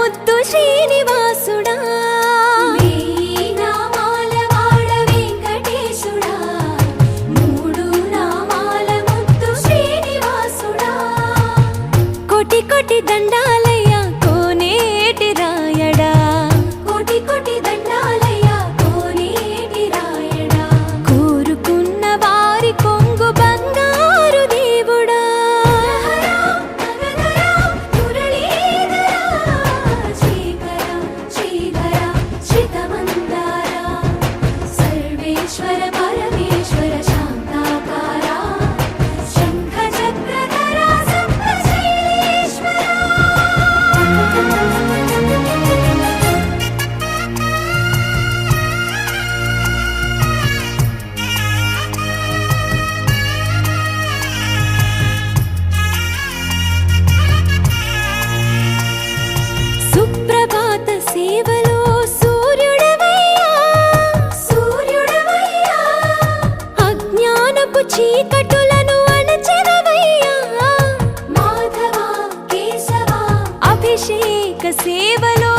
ముద్దు శ్రీనివాసుడా కోటి కోటి దండాలయ్యా కోనేటి రాయడా కోటి కోటి దండాలయ్యా కోనేటి రాయడా కోరుకున్న వారి కొంగు బంగారు దేవుడా సర్వేశ్వర పరమేశ్వర శాంతాకారా శంఖ చక్రధరా సుప్రభాత సేవలో సూర్యుడవయ్యా అజ్ఞానపు చీకటులను అణచెదవయ్యా మాధవ కేశవ అభిషేక సేవలో